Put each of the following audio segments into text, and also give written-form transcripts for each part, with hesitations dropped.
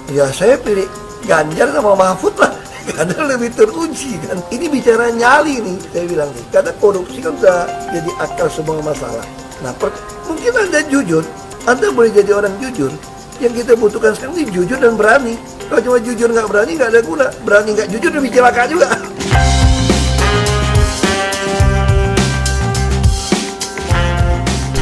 Ya saya pilih Ganjar sama Mahfud lah, karena lebih teruji kan. Ini bicara nyali nih, saya bilang nih, karena korupsi kan udah jadi akar semua masalah. Nah, mungkin Anda jujur, Anda boleh jadi orang jujur. Yang kita butuhkan sekarang ini jujur dan berani. Kalau cuma jujur nggak berani, nggak ada guna. Berani nggak jujur, lebih celaka juga.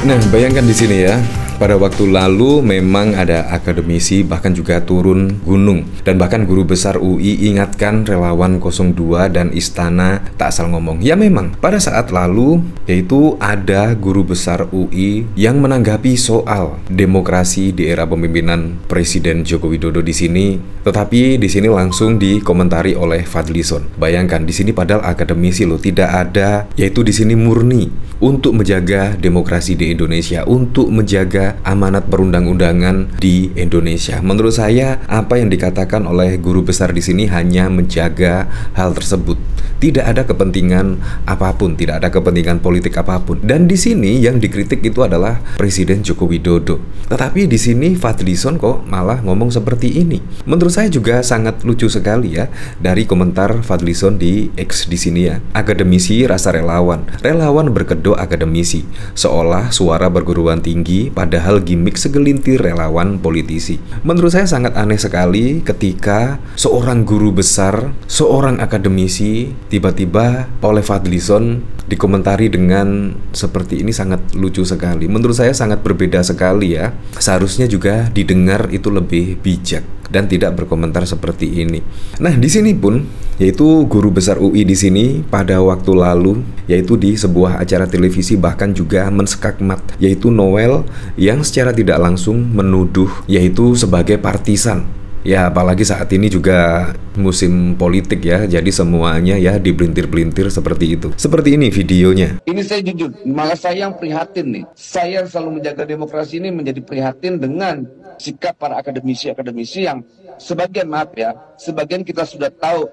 Nah, bayangkan di sini ya. Pada waktu lalu memang ada akademisi bahkan juga turun gunung. Dan bahkan guru besar UI ingatkan relawan 02 dan istana tak asal ngomong. Ya memang, pada saat lalu yaitu ada guru besar UI yang menanggapi soal demokrasi di era pemimpinan Presiden Joko Widodo di sini. Tetapi di sini langsung dikomentari oleh Fadlizon. Bayangkan di sini padahal akademisi loh, tidak ada, yaitu di sini murni untuk menjaga demokrasi di Indonesia, untuk menjaga amanat perundang-undangan di Indonesia. Menurut saya, apa yang dikatakan oleh guru besar di sini hanya menjaga hal tersebut. Tidak ada kepentingan apapun, tidak ada kepentingan politik apapun. Dan di sini yang dikritik itu adalah Presiden Joko Widodo. Tetapi di sini Fadlizon kok malah ngomong seperti ini. Menurut saya juga sangat lucu sekali ya dari komentar Fadlizon di X di sini ya. Akademisi rasa relawan, relawan berkedok akademisi, seolah suara perguruan tinggi padahal gimmick segelintir relawan politisi. Menurut saya sangat aneh sekali ketika seorang guru besar, seorang akademisi tiba-tiba oleh Fadlizon dikomentari dengan seperti ini. Sangat lucu sekali. Menurut saya sangat berbeda sekali ya. Seharusnya juga didengar itu lebih bijak dan tidak berkomentar seperti ini. Nah, di sini pun yaitu guru besar UI di sini pada waktu lalu yaitu di sebuah acara televisi bahkan juga menskakmat yaitu Noel yang secara tidak langsung menuduh yaitu sebagai partisan. Ya, apalagi saat ini juga musim politik ya, jadi semuanya ya dibelintir-belintir seperti itu. Seperti ini videonya. Ini saya jujur, malah saya yang prihatin nih. Saya selalu menjaga demokrasi ini menjadi prihatin dengan sikap para akademisi-akademisi yang sebagian, maaf ya, sebagian kita sudah tahu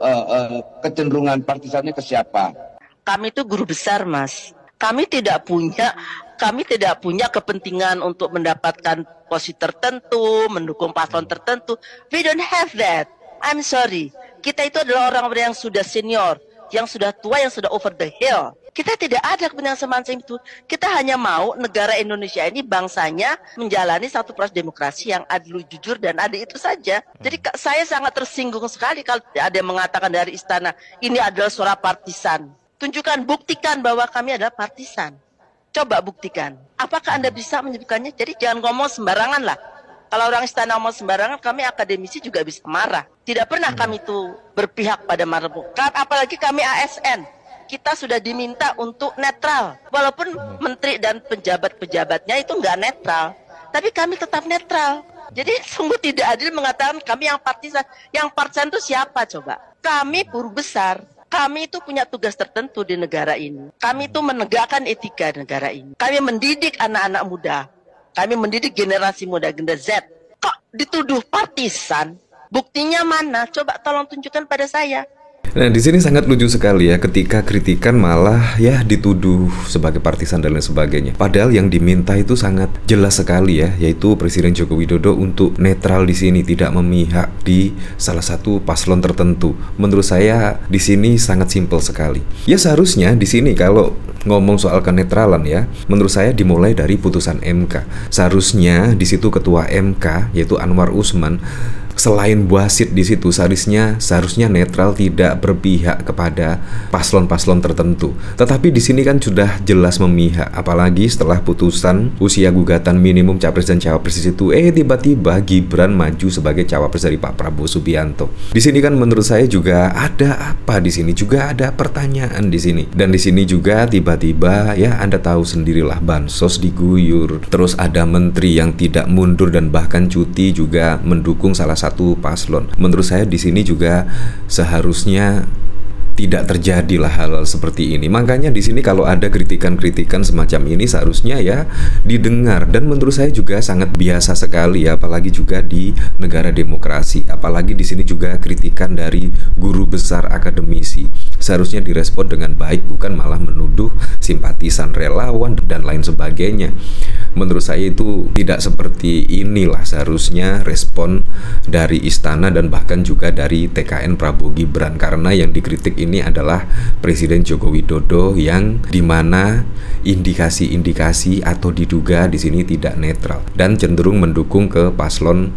kecenderungan partisannya ke siapa. Kami itu guru besar, Mas. Kami tidak punya kepentingan untuk mendapatkan posisi tertentu, mendukung paslon tertentu. We don't have that. I'm sorry. Kita itu adalah orang-orang yang sudah senior, yang sudah tua, yang sudah over the hill. Kita tidak ada kepentingan semacam itu. Kita hanya mau negara Indonesia ini bangsanya menjalani satu proses demokrasi yang adil, jujur, dan adil, itu saja. Jadi saya sangat tersinggung sekali kalau ada yang mengatakan dari istana, ini adalah suara partisan. Tunjukkan, buktikan bahwa kami adalah partisan. Coba buktikan. Apakah Anda bisa menyebutkannya? Jadi jangan ngomong sembarangan lah. Kalau orang istana ngomong sembarangan, kami akademisi juga bisa marah. Tidak pernah kami itu berpihak pada marah. Apalagi kami ASN. Kita sudah diminta untuk netral. Walaupun menteri dan pejabat-pejabatnya itu nggak netral. Tapi kami tetap netral. Jadi sungguh tidak adil mengatakan kami yang partisan. Yang partisan itu siapa coba? Kami guru besar. Kami itu punya tugas tertentu di negara ini. Kami itu menegakkan etika negara ini. Kami mendidik anak-anak muda. Kami mendidik generasi muda, generasi Z. Kok dituduh partisan? Buktinya mana? Coba tolong tunjukkan pada saya. Nah, di sini sangat lucu sekali ya ketika kritikan malah ya dituduh sebagai partisan dan lain sebagainya. Padahal yang diminta itu sangat jelas sekali ya, yaitu Presiden Joko Widodo untuk netral di sini, tidak memihak di salah satu paslon tertentu. Menurut saya di sini sangat simpel sekali. Ya seharusnya di sini kalau ngomong soal kenetralan ya, menurut saya dimulai dari putusan MK. Seharusnya di situ ketua MK yaitu Anwar Usman selain wasit di situ seharusnya netral, tidak berpihak kepada paslon-paslon tertentu. Tetapi di sini kan sudah jelas memihak, apalagi setelah putusan usia gugatan minimum capres dan cawapres itu tiba-tiba Gibran maju sebagai cawapres dari Pak Prabowo Subianto. Di sini kan menurut saya juga ada apa di sini, juga ada pertanyaan di sini. Dan di sini juga tiba-tiba ya Anda tahu sendirilah bansos diguyur. Terus ada menteri yang tidak mundur dan bahkan cuti juga mendukung salah satu paslon. Menurut saya di sini juga seharusnya tidak terjadilah hal seperti ini. Makanya di sini kalau ada kritikan-kritikan semacam ini seharusnya ya didengar, dan menurut saya juga sangat biasa sekali ya, apalagi juga di negara demokrasi. Apalagi di sini juga kritikan dari guru besar akademisi seharusnya direspon dengan baik, bukan malah menuduh simpatisan, relawan dan lain sebagainya. Menurut saya itu tidak seperti inilah seharusnya respon dari istana dan bahkan juga dari TKN Prabowo Gibran, karena yang dikritik ini adalah Presiden Joko Widodo yang dimana indikasi-indikasi atau diduga di sini tidak netral dan cenderung mendukung ke paslon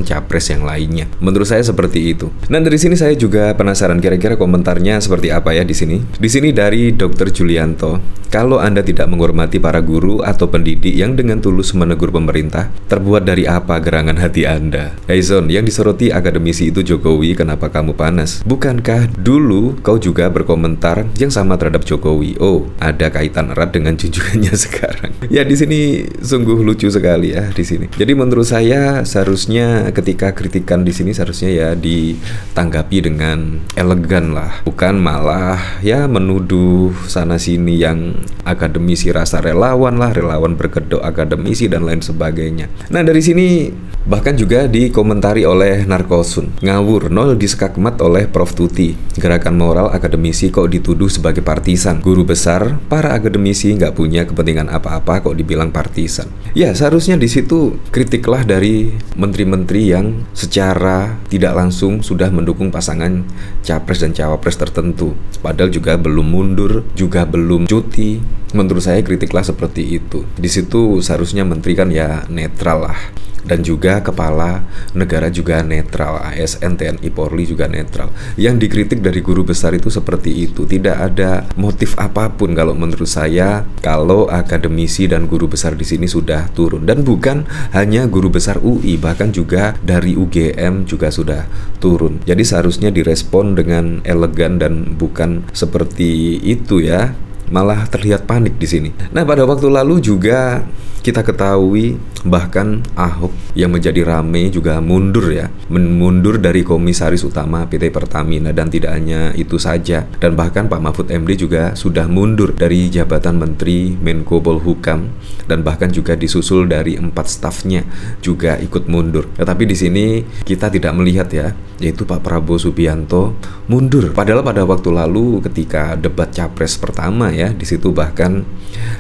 capres yang lainnya. Menurut saya seperti itu. Nah, dari sini saya juga penasaran kira-kira komentarnya seperti apa ya di sini. Di sini dari Dr. Julianto, kalau Anda tidak menghormati para guru atau pendidik yang dengan tulus menegur pemerintah, terbuat dari apa gerangan hati Anda? Hey Son, yang disoroti akademisi itu Jokowi, kenapa kamu panas? Bukankah dulu kau juga berkomentar yang sama terhadap Jokowi? Oh, ada kaitan erat dengan junjungannya sekarang. Ya, di sini sungguh lucu sekali ya di sini. Jadi menurut saya seharusnya ketika kritikan di sini seharusnya ya ditanggapi dengan elegan lah, bukan malah ya menuduh sana sini yang akademisi rasa relawan lah, relawan berkedok akademisi dan lain sebagainya. Nah, dari sini bahkan juga dikomentari oleh Narkosun, ngawur nol disekakmat oleh Prof Tuti, gerakan moral akademisi kok dituduh sebagai partisan, guru besar para akademisi nggak punya kepentingan apa-apa kok dibilang partisan. Ya, seharusnya di situ kritiklah dari menteri-menteri yang secara tidak langsung sudah mendukung pasangan capres dan cawapres tertentu, padahal juga belum mundur, juga belum cuti. Menurut saya kritiklah seperti itu. Di situ seharusnya menteri kan ya netral lah, dan juga kepala negara juga netral, ASN, TNI, Polri juga netral. Yang dikritik dari guru besar itu seperti itu, tidak ada motif apapun kalau menurut saya. Kalau akademisi dan guru besar di sini sudah turun, dan bukan hanya guru besar UI, bahkan juga dari UGM juga sudah turun. Jadi seharusnya direspon dengan elegan dan bukan seperti itu ya. Malah terlihat panik di sini. Nah, pada waktu lalu juga kita ketahui bahkan Ahok yang menjadi rame juga mundur ya, mundur dari komisaris utama PT Pertamina, dan tidak hanya itu saja, dan bahkan Pak Mahfud MD juga sudah mundur dari jabatan Menteri Menko Polhukam, dan bahkan juga disusul dari 4 stafnya juga ikut mundur. Tetapi di sini kita tidak melihat ya, yaitu Pak Prabowo Subianto mundur. Padahal pada waktu lalu ketika debat capres pertama ya, di situ bahkan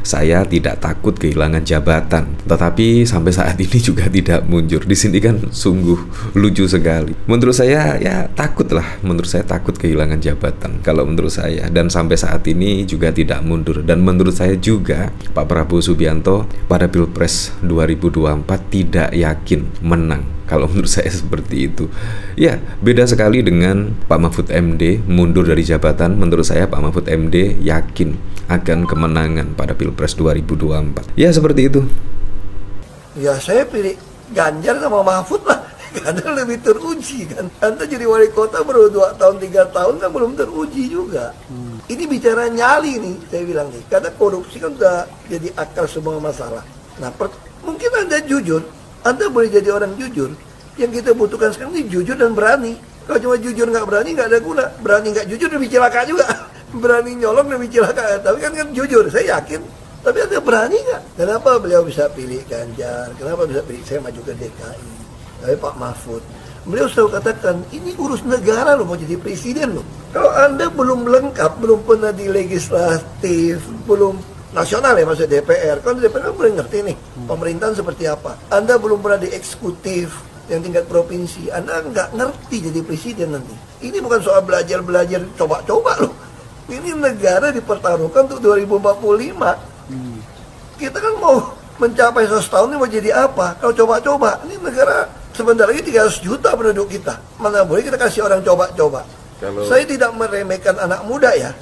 saya tidak takut kehilangan jabatan, tetapi sampai saat ini juga tidak mundur. Di sini kan sungguh lucu sekali. Menurut saya ya takut lah, menurut saya takut kehilangan jabatan kalau menurut saya, dan sampai saat ini juga tidak mundur. Dan menurut saya juga Pak Prabowo Subianto pada Pilpres 2024 tidak yakin menang. Kalau menurut saya seperti itu. Ya, beda sekali dengan Pak Mahfud MD mundur dari jabatan. Menurut saya Pak Mahfud MD yakin akan kemenangan pada Pilpres 2024. Ya, seperti itu. Ya, saya pilih Ganjar sama Mahfud lah, karena lebih teruji kan. Anda jadi wali kota baru 2 tahun 3 tahun kan belum teruji juga. Ini bicara nyali nih, saya bilang nih, karena korupsi kan udah jadi akar semua masalah. Nah, mungkin Anda jujur, Anda boleh jadi orang jujur. Yang kita butuhkan sekarang ini jujur dan berani. Kalau cuma jujur nggak berani nggak ada guna. Berani nggak jujur lebih celaka juga. Berani nyolong lebih celaka. Tapi kan jujur, saya yakin. Tapi Anda berani nggak? Kenapa beliau bisa pilih Ganjar? Kenapa bisa pilih saya maju ke DKI? Tapi Pak Mahfud, beliau selalu katakan ini urus negara loh, mau jadi presiden loh. Kalau Anda belum lengkap, belum pernah di legislatif, belum nasional ya, maksud DPR. Kan DPR kan boleh ngerti nih pemerintahan seperti apa. Anda belum pernah di eksekutif yang tingkat provinsi, Anda nggak ngerti jadi presiden nanti. Ini bukan soal belajar coba-coba loh. Ini negara dipertaruhkan untuk 2045. Kita kan mau mencapai 100 tahun ini mau jadi apa? Kalau coba-coba, ini negara sebentar lagi 300 juta penduduk kita. Mana boleh kita kasih orang coba-coba. Saya tidak meremehkan anak muda ya.